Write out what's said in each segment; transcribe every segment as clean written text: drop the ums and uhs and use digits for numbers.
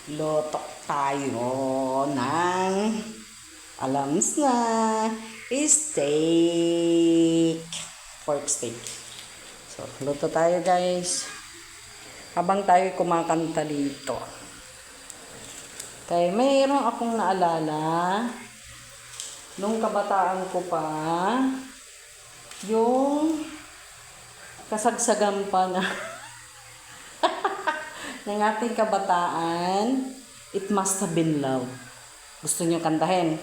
Lotok tayo ng alams na steak. Pork steak. So, luto tayo guys. Habang tayo kumakanta dito. Kaya mayroon akong naalala nung kabataan ko pa yung kasagsagan pa na ng ating kabataan, It Must Have Been Love. Gusto nyo kantahin?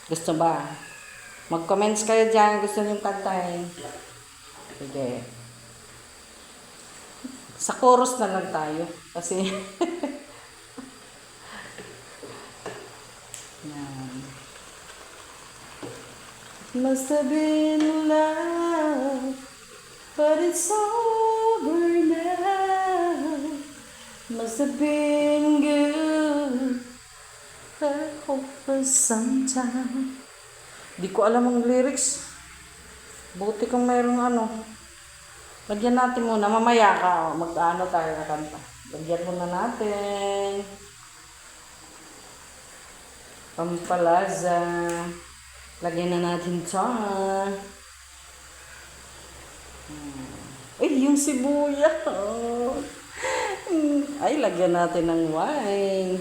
Gusto ba? Mag-comments kayo dyan. Gusto nyo kantahin? Sige. Sa chorus na lang tayo. Kasi, yan. It must have been love, but it's over now. Must have been good, I hope for some time. Di ko alam ang lyrics. Buti kung mayroong ano. Lagyan natin muna. Mamaya ka. Mag-ano tayo na kanta. Lagyan muna natin. Pampalaza. Lagyan na natin ito. Ay, yung sibuyas. Ay, lagyan natin ng wine.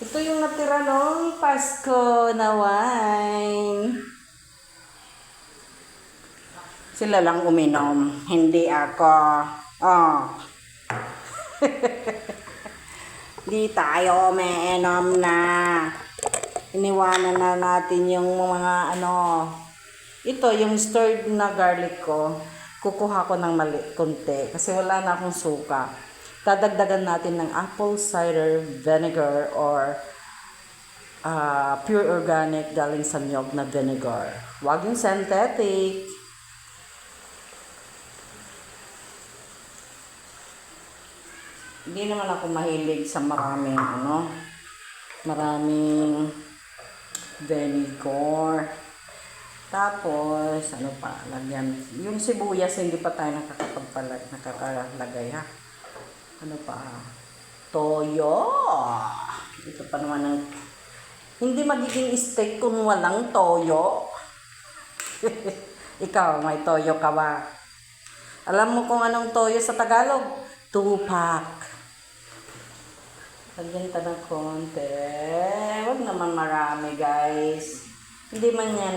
Ito yung natira nung Pasko na wine. Sila lang uminom, hindi ako. Oh. Di tayo umiinom na. Iniwanan na natin yung mga ano. Ito, yung stirred na garlic ko. Kukuha ko ng konti kasi wala na akong suka. Dadagdagan natin ng apple cider vinegar or pure organic galing sa niyog na vinegar. Huwag yung synthetic. Hindi naman ako mahilig sa maraming maraming vinegar. Tapos, ano pa, lagyan. Yung sibuyas, hindi pa tayo nakakalagay, ha? Ano pa? Toyo. Ito pa naman ang... Hindi magiging steak kung walang toyo. Ikaw, may toyo ka ba? Alam mo kung anong toyo sa Tagalog? Tupak. Lagyan ta ng konti. Huwag naman marami, guys. Hindi man yan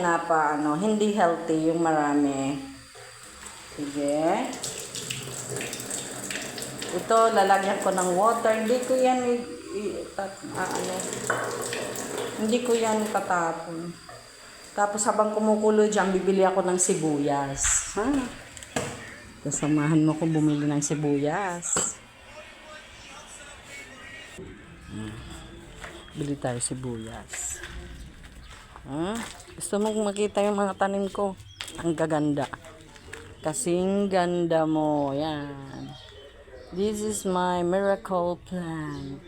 hindi healthy yung marami. Sige. Ito, lalagyan ko ng water. Hindi ko yan hindi ko yan tatapon. Tapos habang kumukulo dyan, bibili ako ng sibuyas. Ha? Kasamahan mo ko bumili ng sibuyas. Bili tayo sibuyas. Gusto mong makita yung mga tanim ko? Ang gaganda. Kasing ganda mo. Yan. This is my miracle plant.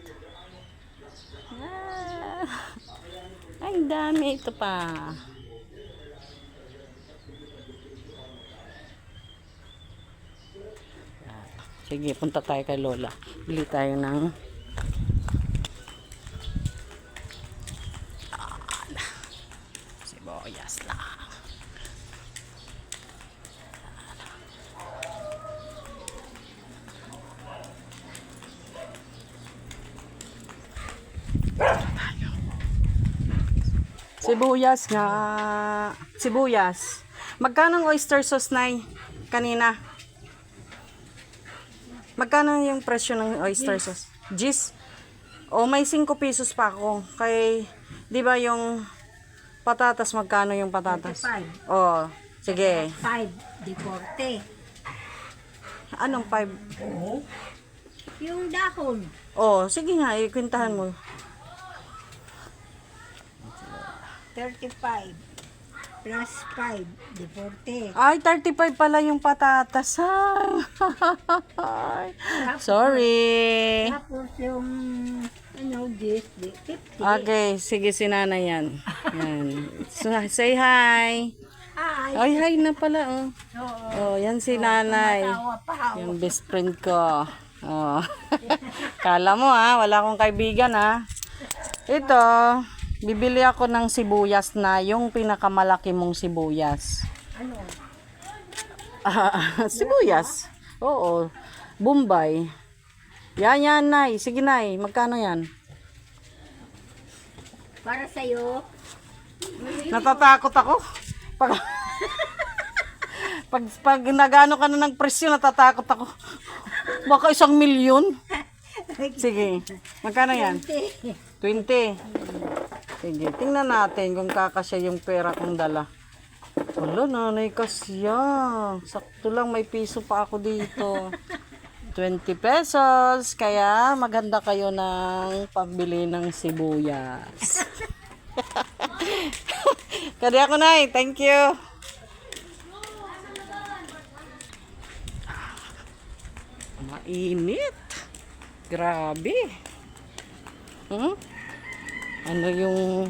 Ang dami ito pa. Sige, punta tayo kay Lola. Bili tayo ng sibuyas lang. Sibuyas nga. Sibuyas. Magkano ang oyster sauce na kanina? Magkano yung presyo ng oyster sauce? Gis? O may 5 pesos pa ako. Kay, di ba yung patatas, magkano yung patatas? 35. O, sige. 5, di 40. Anong 5? Yung dahon. O, sige nga, ikwintahan mo. 35. Plus 5, di 40. Ay, 35 pala yung patatas. Ay. Sorry. Tapos yung, di 50. Okay, sige si Nana yan. Yan. So, say hi. Ay, Ay, hi na pala, oh. oo. Oh, yan si Nanay. Tumatawa pa ako. Yung best friend ko. Oh. Kala mo ha, wala akong kaibigan ha. Ito, bibili ako ng sibuyas na yung pinakamalaki mong sibuyas. Ano? Sibuyas. Oo. Bombay. Yan, Nay. Sige, Nay. Magkano yan? Para sa'yo. Natatakot ako. Pag, pag nagano ka na ng presyo, natatakot ako. Baka 1,000,000. Sige. Magkano yan? 20. Sige. Tingnan natin kung kakasya yung pera kong dala. Wala, nanay kasya. Sakto lang, may piso pa ako dito. 20 pesos. Kaya maganda kayo ng pambili ng sibuyas. Kadi ako, Nay. Thank you. Mainit. Grabe. Ano yung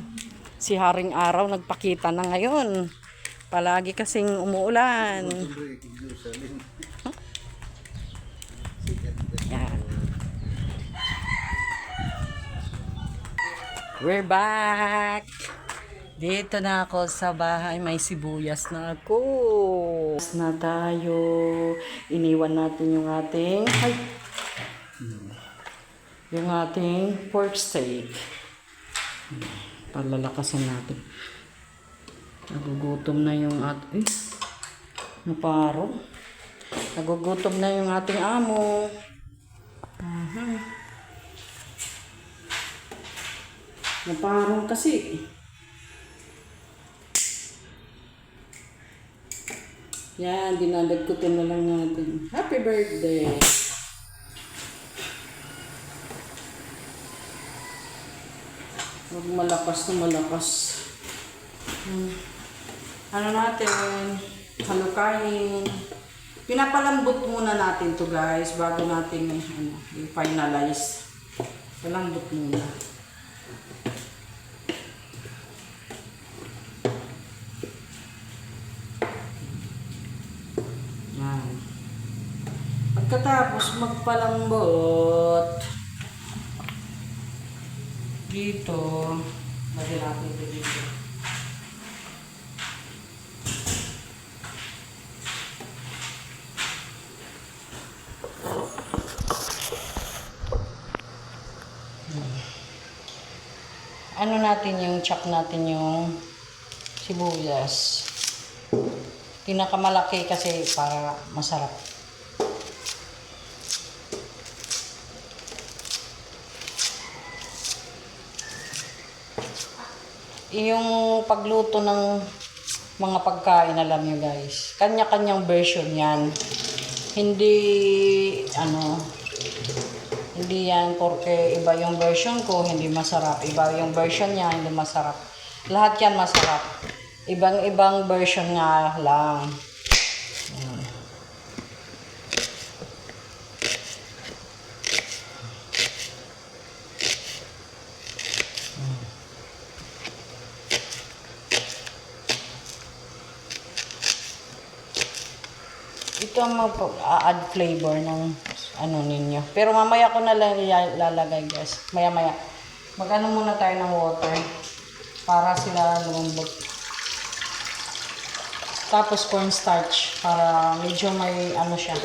si Haring Araw nagpakita na ngayon. Palagi kasing umuulan. Yan. We're back. Dito na ako sa bahay. May sibuyas na ako. Na tayo. Iniwan natin yung ating yung ating pork steak. Palalakasan natin. Nagugutom na yung naparo. Nagugutom na yung ating amo. Naparong kasi. Yan, dinadagkutin na lang natin. Happy birthday! Huwag malakas na malakas. Ano natin? Halukain. Pinapalambot muna natin to guys bago natin i-finalize. Palambot muna. Yan. Pagkatapos magpalambot dito, lagyan natin ito dito. Ano natin yung chop natin yung sibuyas. Pinakamalaki kasi para masarap. Yung pagluto ng mga pagkain, alam nyo guys, kanya-kanyang version yan. Hindi, hindi yan porque iba yung version ko, hindi masarap. Iba yung version niya, hindi masarap. Lahat yan masarap. Ibang-ibang version nga lang. Ito ang mag-add flavor ng ninyo. Pero mamaya ko na lang ilalagay guys. Maya-maya. Mag-ano muna tayo ng water para sila lumambot. Tapos cornstarch para medyo may siya.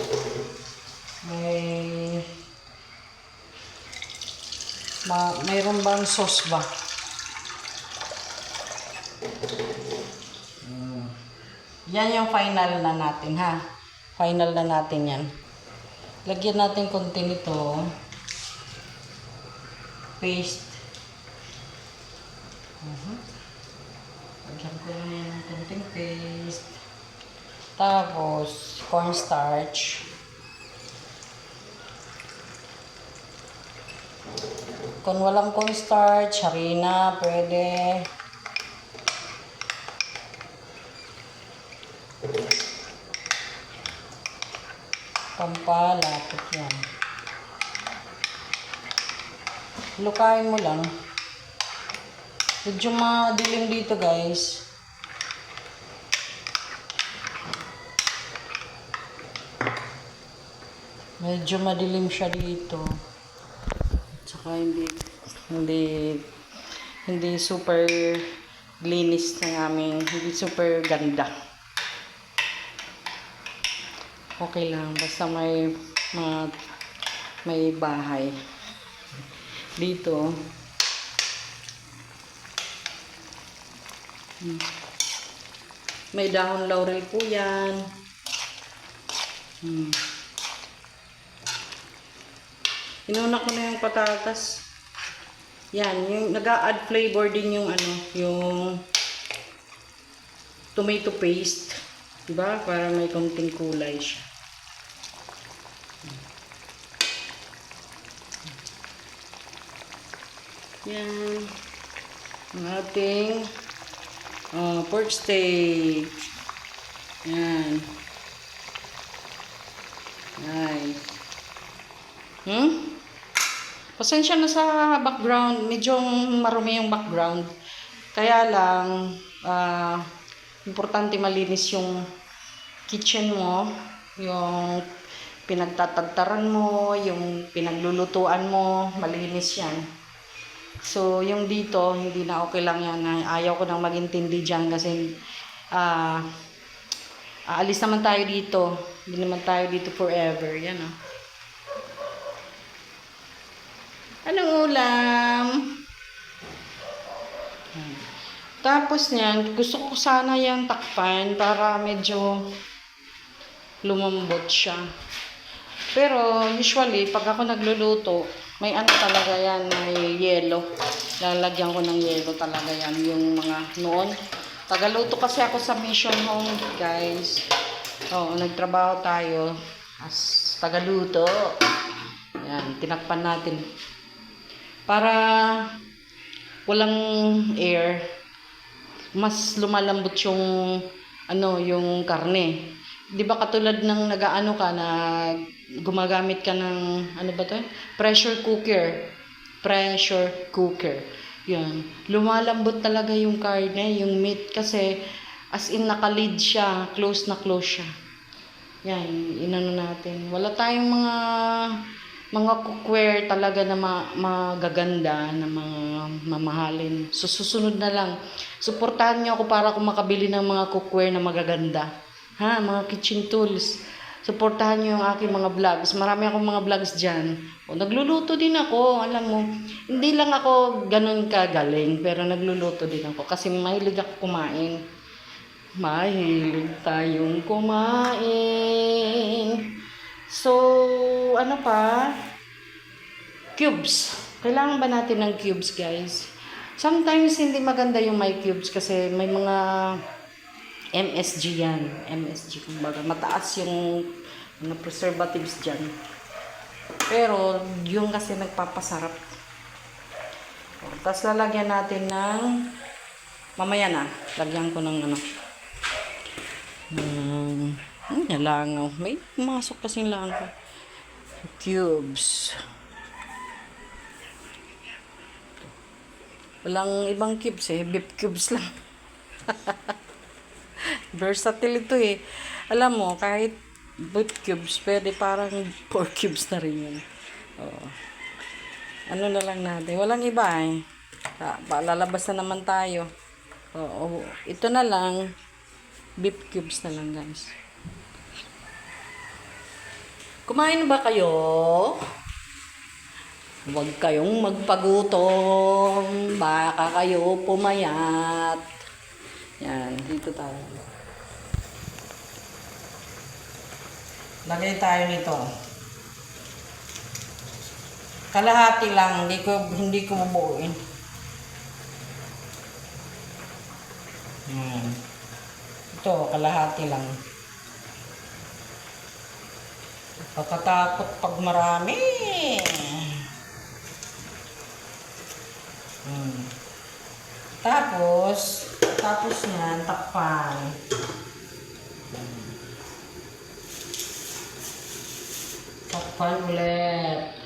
Mayroon bang sauce ba? Yan yung final na natin ha. Final na natin yan. Lagyan natin konti nito. Paste. Lagyan ko lang yan ng konting paste. Tapos, cornstarch. Kung walang cornstarch, harina, pwede. Pampalapot yan. Lukain mo lang. Medyo madilim dito guys. Medyo madilim siya dito. Tsaka hindi hindi super linis ng aming, hindi super ganda. Okay lang, basta may bahay. Dito, may dahon laurel po yan. Inuna ko na yung patatas. Yan, yung nag-a-add flavor din yung yung tomato paste. Diba? Para may konting kulay siya. Yan. Ang ating pork steak. Yan. Nice. Pasensya na sa background. Medyo marumi yung background. Kaya lang, importante malinis yung kitchen mo. Yung pinagtatagtaran mo, yung pinaglulutuan mo, malinis yan. So, yung dito, hindi na okay lang yan. Ayaw ko nang magintindi dyan kasi aalis naman tayo dito. Hindi naman tayo dito forever. Yan, oh. Anong ulam? Tapos niyan, gusto ko sana yung takpan para medyo lumambot siya. Pero usually, pag ako nagluluto, may talaga yan, may yelo. Lalagyan ko ng yelo talaga yan, yung mga noon. Tagaluto kasi ako sa mission home, guys. Nagtrabaho tayo as tagaluto. Yan, tinakpan natin. Para walang air, mas lumalambot yung yung karne. 'Di ba katulad ng nagaano ka na gumagamit ka ng pressure cooker. 'Yan. Lumalambot talaga yung karne, yung meat kasi as in nakalid siya, close na close siya. Yan, inano natin. Wala tayong mga cookware talaga na magaganda, na mga mamahalin. So, susunod na lang. Suportahan niyo ako para ako makabili ng mga cookware na magaganda. Mga kitchen tools. Suportahan niyo yung aking mga vlogs. Marami akong mga vlogs dyan. Nagluluto din ako. Alam mo, hindi lang ako ganun kagaling, pero nagluluto din ako. Kasi mahilig ako kumain. Mahilig tayong kumain. So, ano pa? Cubes. Kailangan ba natin ng cubes, guys? Sometimes hindi maganda yung may cubes kasi may mga MSG yan. MSG, kumbaga. Mataas yung preservatives dyan. Pero, yung kasi nagpapasarap. Tapos lalagyan natin ng mamaya na. Lagyan ko ng langaw. May pumasok kasing langaw. Cubes. Walang ibang cubes beef cubes lang. Versatile ito Alam mo, kahit beef cubes, pwede parang pork cubes na rin yun. Ano na lang natin. Walang iba Lalabas na naman tayo. Ito na lang. Beef cubes na lang, guys. Kumain ba kayo? Huwag kayong magpagutom. Baka kayo pumayat. Yan, dito tayo. Lagay tayo nito. Kalahati lang, hindi ko bubuuin. Yan. Ito, kalahati lang. Pagkatakot pag marami. Tapos yan, takpan. Takpan ulit.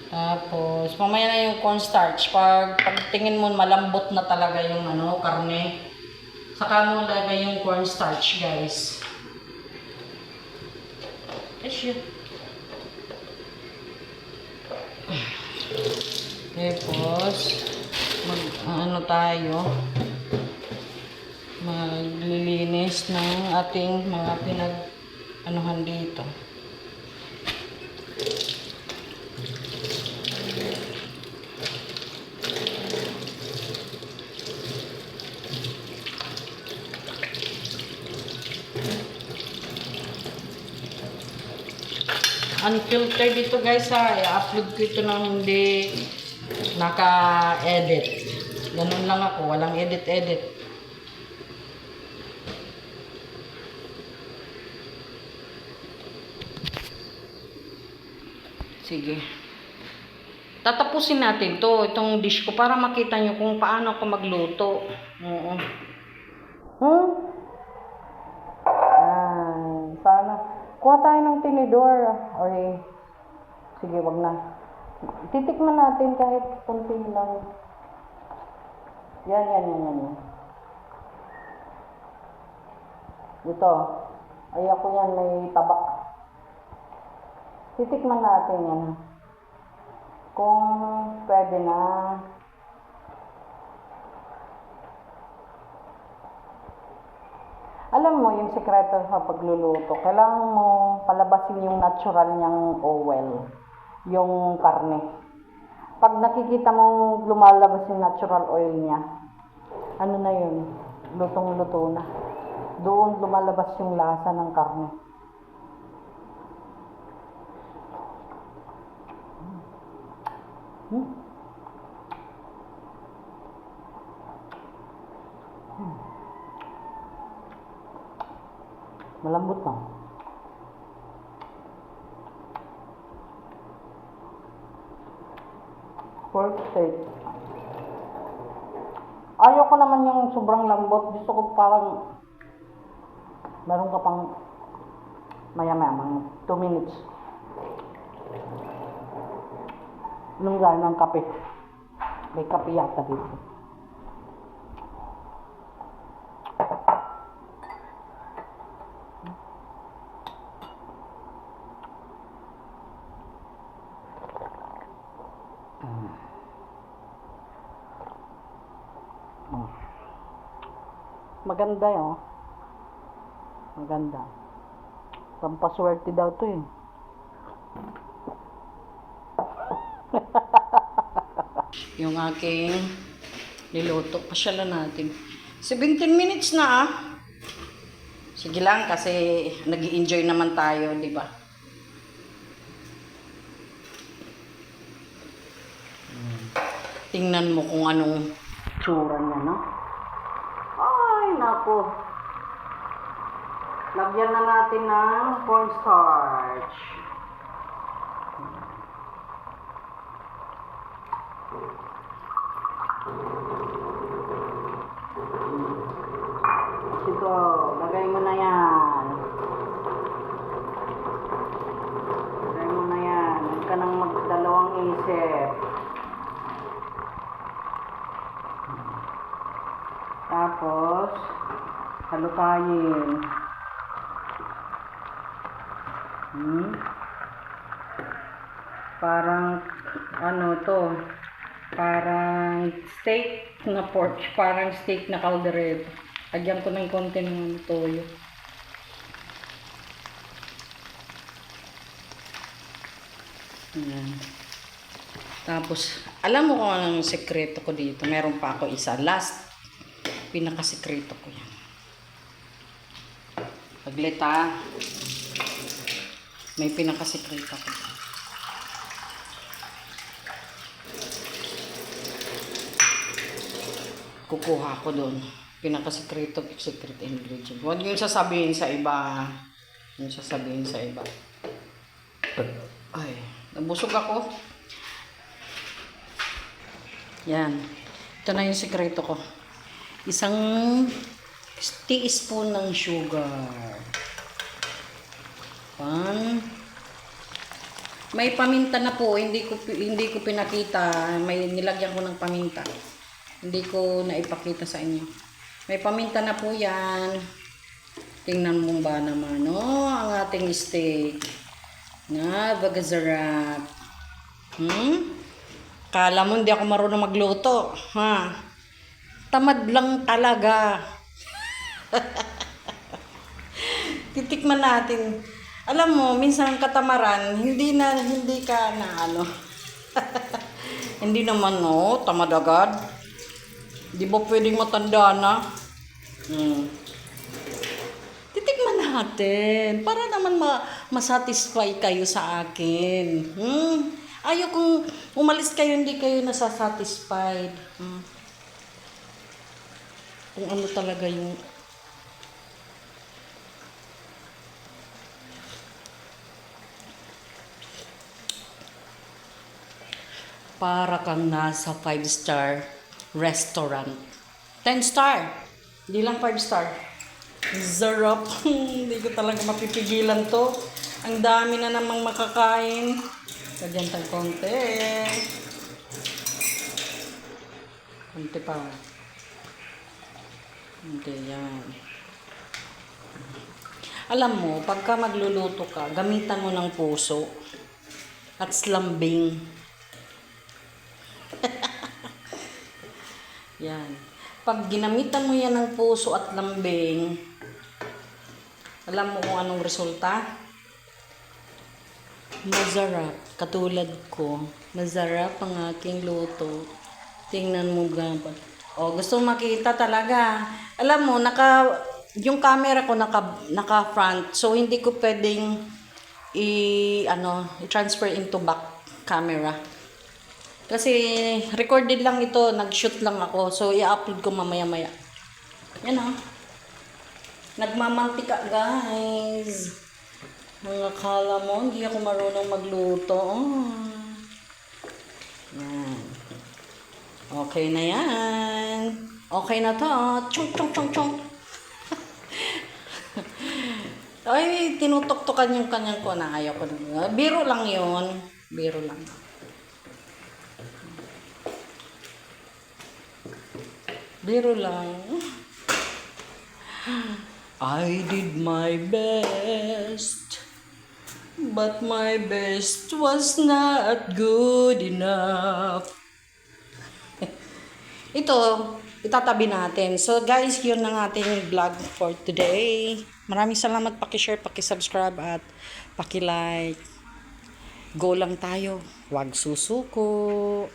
Tapos, mamaya na yung cornstarch. Pag tingin mo, malambot na talaga yung karne. Saka mo lagay yung cornstarch, guys. Shit. Tapos, ano tayo, maglilinis ng ating mga anuhan dito. Unfiltered dito guys ha. I-upload ko ito nang hindi naka-edit. Ganun lang ako. Walang edit-edit. Sige. Tatapusin natin to. Itong dish ko para makita nyo kung paano ako magluto. Oo. Sana. Kuha tayo ng tinidor. Okay. Sige, wag na. Titikman natin kahit kunti lang. Yan. Ito. Ayoko yan, may taba. Titikman natin yan. Kung pwede na. Alam mo, yung sekreto sa pagluluto, kailangan mo palabasin yung natural niyang oil, yung karne. Pag nakikita mong lumalabas yung natural oil niya, ano na yun? Lutong-luto na. Doon lumalabas yung lasa ng karne. Malambot na. Pork steak. Ayaw ko naman yung sobrang lambot. Gusto ko parang meron ka pang maya-maya, mga 2 minutes. Nung gano'n ng kape. May kape yata dito. Maganda yun. Maganda. Pampaswerte daw to eh. Yung aking niluto. Pasyalan natin. 17 minutes na ah. Sige lang kasi nag-i-enjoy naman tayo, di ba? Tingnan mo kung anong tsura niya, no? Ay, naku. Lagyan na natin ng cornstarch. Ito, lagay mo na yan. Lagay mo na yan. Huwag ka nang magdalawang isip. Tapos, halukayin. Parang, ano to, parang steak na pork, parang steak na caldereta. Lagyan ko ng konti ng toyo. Ayan. Tapos, alam mo kung anong sekreto ko dito. Meron pa ako isa. Last, pinakasekreto ko yan. Paglita, may pinakasekreto ko. Kukuha ko doon. Pinakasekreto, secret ingredient. Huwag yung sasabihin sa iba. Yung sasabihin sa iba. Ay, nabusog ako. Yan. Ito na yung sekreto ko. Isang teaspoon ng sugar. May paminta na po. Hindi ko pinakita. May nilagyan ko ng paminta. Hindi ko naipakita sa inyo. May paminta na po yan. Tingnan mo ba naman, no? Ang ating steak. Na bagasarap. Kala mo hindi ako marunong magluto. Ha? Tamad lang talaga. Titikman natin. Alam mo, minsan ang katamaran, hindi ka na ano. Hindi naman, no, tamad agad. Di ba pwedeng matanda na? Titikman natin. Para naman masatisfy kayo sa akin. Ayaw kung umalis kayo, hindi kayo nasasatisfied. Kung ano talaga yung... Para kang nasa 5-star restaurant. 10-star. Hindi lang 5-star. Zarap. Hindi ko talaga mapipigilan to. Ang dami na namang makakain. Lagyan tayong konti. Konti pa. Konti yan. Alam mo, pagka magluluto ka, gamitan mo ng puso at slambing. Yan. Pag ginamitan mo yan ng puso at lambing, alam mo kung anong resulta? Masarap. Katulad ko, masarap ang aking luto. Tingnan mo gaba. O, gusto makita talaga. Alam mo, yung camera ko naka front, so hindi ko pwedeng i-transfer into back camera. Kasi recorded lang ito, nag-shoot lang ako. So, i-upload ko mamaya-maya. Yan o. Nagmamantika, guys. Ang akala mo, hindi ako marunong magluto. Yan. Okay na yan. Okay na to. Chong, chong, chong, chong. Ay, tinutoktokan yung kanyang ko na ayaw ko na. Biro lang yun. Biro lang. Biro lang. I did my best, but my best was not good enough. Ito, itatabi natin. So guys, yun ang ating vlog for today. Maraming salamat, paki-share, paki-subscribe at paki-like. Go lang tayo, huwag susuko.